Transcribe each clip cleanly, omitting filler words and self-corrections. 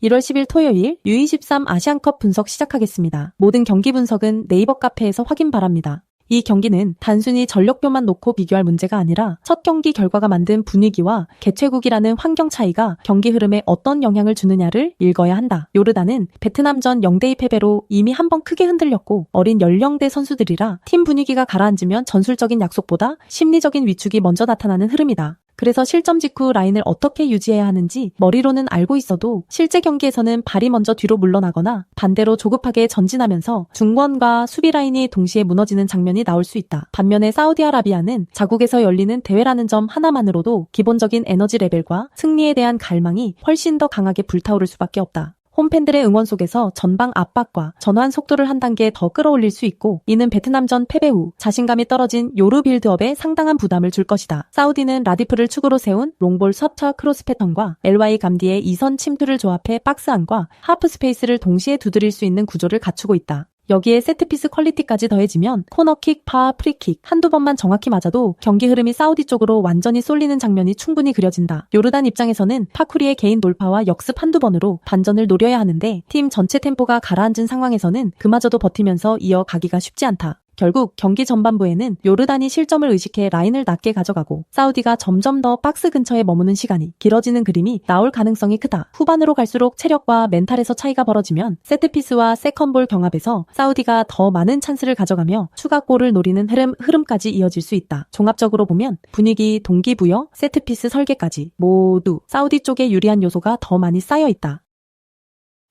1월 10일 토요일 U23 아시안컵 분석 시작하겠습니다. 모든 경기 분석은 네이버 카페에서 확인 바랍니다. 이 경기는 단순히 전력표만 놓고 비교할 문제가 아니라 첫 경기 결과가 만든 분위기와 개최국이라는 환경 차이가 경기 흐름에 어떤 영향을 주느냐를 읽어야 한다. 요르단은 베트남전 0대2 패배로 이미 한번 크게 흔들렸고 어린 연령대 선수들이라 팀 분위기가 가라앉으면 전술적인 약속보다 심리적인 위축이 먼저 나타나는 흐름이다. 그래서 실점 직후 라인을 어떻게 유지해야 하는지 머리로는 알고 있어도 실제 경기에서는 발이 먼저 뒤로 물러나거나 반대로 조급하게 전진하면서 중원과 수비 라인이 동시에 무너지는 장면이 나올 수 있다. 반면에 사우디아라비아는 자국에서 열리는 대회라는 점 하나만으로도 기본적인 에너지 레벨과 승리에 대한 갈망이 훨씬 더 강하게 불타오를 수밖에 없다. 홈팬들의 응원 속에서 전방 압박과 전환 속도를 한 단계 더 끌어올릴 수 있고 이는 베트남전 패배 후 자신감이 떨어진 요르 빌드업에 상당한 부담을 줄 것이다. 사우디는 라디프를 축으로 세운 롱볼 서처 크로스 패턴과 LY 감디의 2선 침투를 조합해 박스 안과 하프 스페이스를 동시에 두드릴 수 있는 구조를 갖추고 있다. 여기에 세트피스 퀄리티까지 더해지면 코너킥, 파, 프리킥 한두 번만 정확히 맞아도 경기 흐름이 사우디 쪽으로 완전히 쏠리는 장면이 충분히 그려진다. 요르단 입장에서는 파쿠리의 개인 돌파와 역습 한두 번으로 반전을 노려야 하는데 팀 전체 템포가 가라앉은 상황에서는 그마저도 버티면서 이어가기가 쉽지 않다. 결국 경기 전반부에는 요르단이 실점을 의식해 라인을 낮게 가져가고 사우디가 점점 더 박스 근처에 머무는 시간이 길어지는 그림이 나올 가능성이 크다. 후반으로 갈수록 체력과 멘탈에서 차이가 벌어지면 세트피스와 세컨볼 경합에서 사우디가 더 많은 찬스를 가져가며 추가골을 노리는 흐름까지 이어질 수 있다. 종합적으로 보면 분위기, 동기부여, 세트피스 설계까지 모두 사우디 쪽에 유리한 요소가 더 많이 쌓여 있다.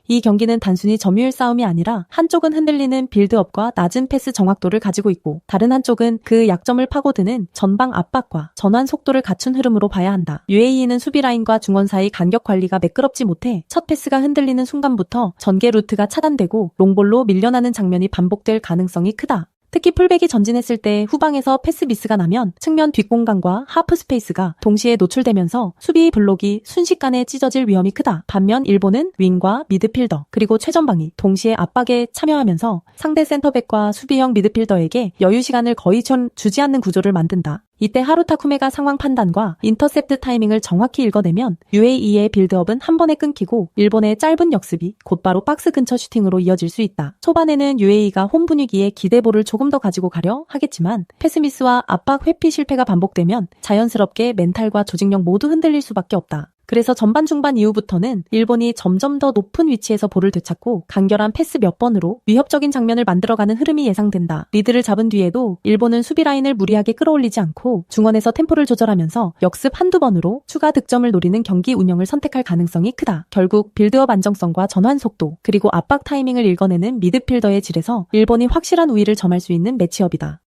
이 경기는 단순히 점유율 싸움이 아니라 한쪽은 흔들리는 빌드업과 낮은 패스 정확도를 가지고 있고 다른 한쪽은 그 약점을 파고드는 전방 압박과 전환 속도를 갖춘 흐름으로 봐야 한다. UAE는 수비 라인과 중원 사이 간격 관리가 매끄럽지 못해 첫 패스가 흔들리는 순간부터 전개 루트가 차단되고 롱볼로 밀려나는 장면이 반복될 가능성이 크다. 특히 풀백이 전진했을 때 후방에서 패스 미스가 나면 측면 뒷공간과 하프 스페이스가 동시에 노출되면서 수비 블록이 순식간에 찢어질 위험이 크다. 반면 일본은 윙과 미드필더 그리고 최전방이 동시에 압박에 참여하면서 상대 센터백과 수비형 미드필더에게 여유 시간을 거의 주지 않는 구조를 만든다. 이때 하루타쿠메가 상황 판단과 인터셉트 타이밍을 정확히 읽어내면 UAE의 빌드업은 한 번에 끊기고 일본의 짧은 역습이 곧바로 박스 근처 슈팅으로 이어질 수 있다. 초반에는 UAE가 홈 분위기에 기대볼을 조금 더 가지고 가려 하겠지만 패스미스와 압박 회피 실패가 반복되면 자연스럽게 멘탈과 조직력 모두 흔들릴 수밖에 없다. 그래서 전반 중반 이후부터는 일본이 점점 더 높은 위치에서 볼을 되찾고 간결한 패스 몇 번으로 위협적인 장면을 만들어가는 흐름이 예상된다. 리드를 잡은 뒤에도 일본은 수비 라인을 무리하게 끌어올리지 않고 중원에서 템포를 조절하면서 역습 한두 번으로 추가 득점을 노리는 경기 운영을 선택할 가능성이 크다. 결국 빌드업 안정성과 전환 속도 그리고 압박 타이밍을 읽어내는 미드필더의 질에서 일본이 확실한 우위를 점할 수 있는 매치업이다.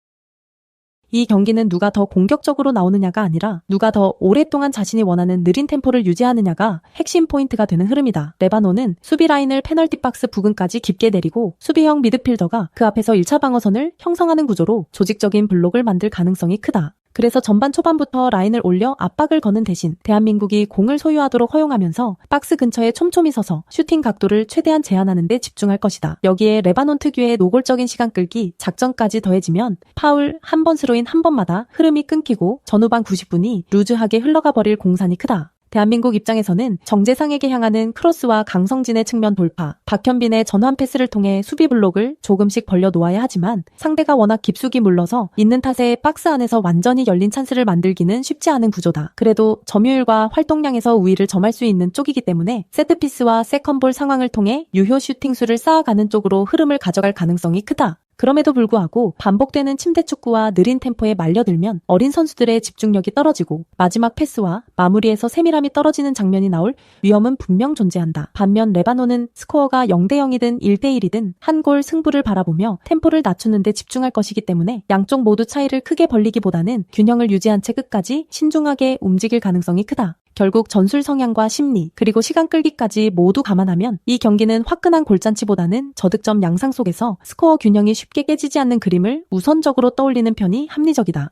이 경기는 누가 더 공격적으로 나오느냐가 아니라 누가 더 오랫동안 자신이 원하는 느린 템포를 유지하느냐가 핵심 포인트가 되는 흐름이다. 레바논은 수비 라인을 페널티 박스 부근까지 깊게 내리고 수비형 미드필더가 그 앞에서 1차 방어선을 형성하는 구조로 조직적인 블록을 만들 가능성이 크다. 그래서 전반 초반부터 라인을 올려 압박을 거는 대신 대한민국이 공을 소유하도록 허용하면서 박스 근처에 촘촘히 서서 슈팅 각도를 최대한 제한하는 데 집중할 것이다. 여기에 레바논 특유의 노골적인 시간 끌기 작전까지 더해지면 파울 한 번 스로인 한 번마다 흐름이 끊기고 전후반 90분이 루즈하게 흘러가 버릴 공산이 크다. 대한민국 입장에서는 정재상에게 향하는 크로스와 강성진의 측면 돌파, 박현빈의 전환 패스를 통해 수비 블록을 조금씩 벌려 놓아야 하지만 상대가 워낙 깊숙이 물러서 있는 탓에 박스 안에서 완전히 열린 찬스를 만들기는 쉽지 않은 구조다. 그래도 점유율과 활동량에서 우위를 점할 수 있는 쪽이기 때문에 세트피스와 세컨볼 상황을 통해 유효 슈팅 수를 쌓아가는 쪽으로 흐름을 가져갈 가능성이 크다. 그럼에도 불구하고 반복되는 침대 축구와 느린 템포에 말려들면 어린 선수들의 집중력이 떨어지고 마지막 패스와 마무리에서 세밀함이 떨어지는 장면이 나올 위험은 분명 존재한다. 반면 레바논은 스코어가 0대0이든 1대1이든 한 골 승부를 바라보며 템포를 낮추는 데 집중할 것이기 때문에 양쪽 모두 차이를 크게 벌리기보다는 균형을 유지한 채 끝까지 신중하게 움직일 가능성이 크다. 결국 전술 성향과 심리 그리고 시간 끌기까지 모두 감안하면 이 경기는 화끈한 골잔치보다는 저득점 양상 속에서 스코어 균형이 쉽게 깨지지 않는 그림을 우선적으로 떠올리는 편이 합리적이다.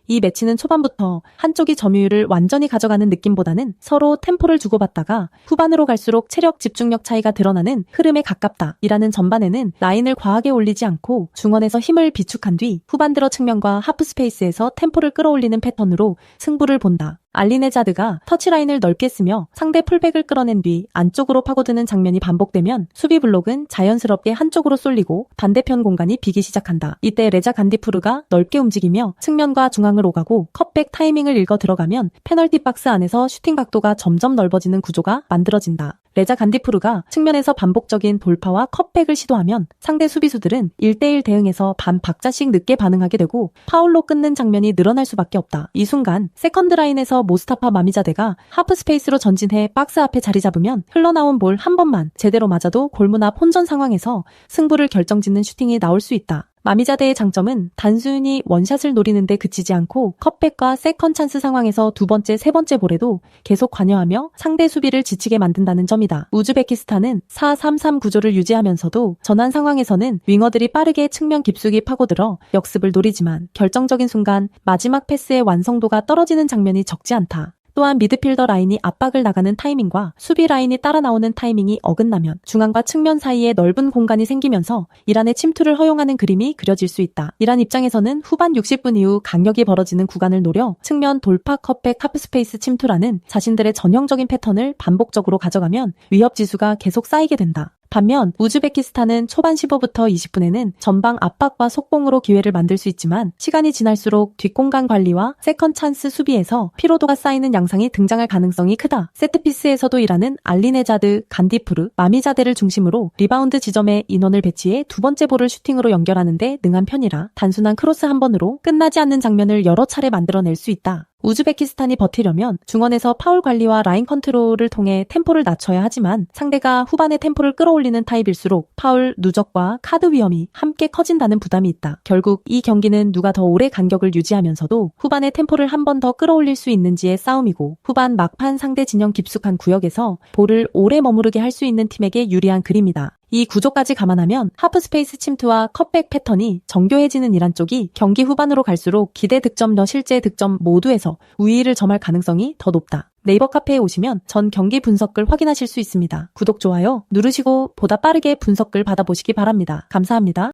이 매치는 초반부터 한쪽이 점유율을 완전히 가져가는 느낌보다는 서로 템포를 주고받다가 후반으로 갈수록 체력 집중력 차이가 드러나는 흐름에 가깝다. 이라는 전반에는 라인을 과하게 올리지 않고 중원에서 힘을 비축한 뒤 후반 들어 측면과 하프 스페이스에서 템포를 끌어올리는 패턴으로 승부를 본다. 알리네자드가 터치라인을 넓게 쓰며 상대 풀백을 끌어낸 뒤 안쪽으로 파고드는 장면이 반복되면 수비 블록은 자연스럽게 한쪽으로 쏠리고 반대편 공간이 비기 시작한다. 이때 레자 간디프르가 넓게 움직이며 측면과 중앙을 오가고 컵백 타이밍을 읽어 들어가면 페널티 박스 안에서 슈팅 각도가 점점 넓어지는 구조가 만들어진다. 레자 간디프르가 측면에서 반복적인 돌파와 컵백을 시도하면 상대 수비수들은 1대1 대응에서 반 박자씩 늦게 반응하게 되고 파울로 끊는 장면이 늘어날 수밖에 없다. 이 순간 세컨드 라인에서 모스타파 마미자데가 하프 스페이스로 전진해 박스 앞에 자리 잡으면 흘러나온 볼 한 번만 제대로 맞아도 골문 앞 혼전 상황에서 승부를 결정짓는 슈팅이 나올 수 있다. 마미자데의 장점은 단순히 원샷을 노리는데 그치지 않고 컵백과 세컨 찬스 상황에서 두 번째, 세 번째 볼에도 계속 관여하며 상대 수비를 지치게 만든다는 점이다. 우즈베키스탄은 4-3-3 구조를 유지하면서도 전환 상황에서는 윙어들이 빠르게 측면 깊숙이 파고들어 역습을 노리지만 결정적인 순간 마지막 패스의 완성도가 떨어지는 장면이 적지 않다. 또한 미드필더 라인이 압박을 나가는 타이밍과 수비 라인이 따라 나오는 타이밍이 어긋나면 중앙과 측면 사이에 넓은 공간이 생기면서 이란의 침투를 허용하는 그림이 그려질 수 있다. 이란 입장에서는 후반 60분 이후 강력이 벌어지는 구간을 노려 측면 돌파 컵백 하프스페이스 침투라는 자신들의 전형적인 패턴을 반복적으로 가져가면 위협 지수가 계속 쌓이게 된다. 반면 우즈베키스탄은 초반 15부터 20분에는 전방 압박과 속공으로 기회를 만들 수 있지만 시간이 지날수록 뒷공간 관리와 세컨 찬스 수비에서 피로도가 쌓이는 양상이 등장할 가능성이 크다. 세트피스에서도 이란은 알리네자드, 간디프르, 마미자데를 중심으로 리바운드 지점에 인원을 배치해 두 번째 볼을 슈팅으로 연결하는 데 능한 편이라 단순한 크로스 한 번으로 끝나지 않는 장면을 여러 차례 만들어낼 수 있다. 우즈베키스탄이 버티려면 중원에서 파울 관리와 라인 컨트롤을 통해 템포를 낮춰야 하지만 상대가 후반에 템포를 끌어올리는 타입일수록 파울, 누적과 카드 위험이 함께 커진다는 부담이 있다. 결국 이 경기는 누가 더 오래 간격을 유지하면서도 후반에 템포를 한 번 더 끌어올릴 수 있는지의 싸움이고 후반 막판 상대 진영 깊숙한 구역에서 볼을 오래 머무르게 할 수 있는 팀에게 유리한 그림이다. 이 구조까지 감안하면 하프스페이스 침투와 컵백 패턴이 정교해지는 이란 쪽이 경기 후반으로 갈수록 기대 득점과 실제 득점 모두에서 우위를 점할 가능성이 더 높다. 네이버 카페에 오시면 전 경기 분석글 확인하실 수 있습니다. 구독, 좋아요 누르시고 보다 빠르게 분석글 받아보시기 바랍니다. 감사합니다.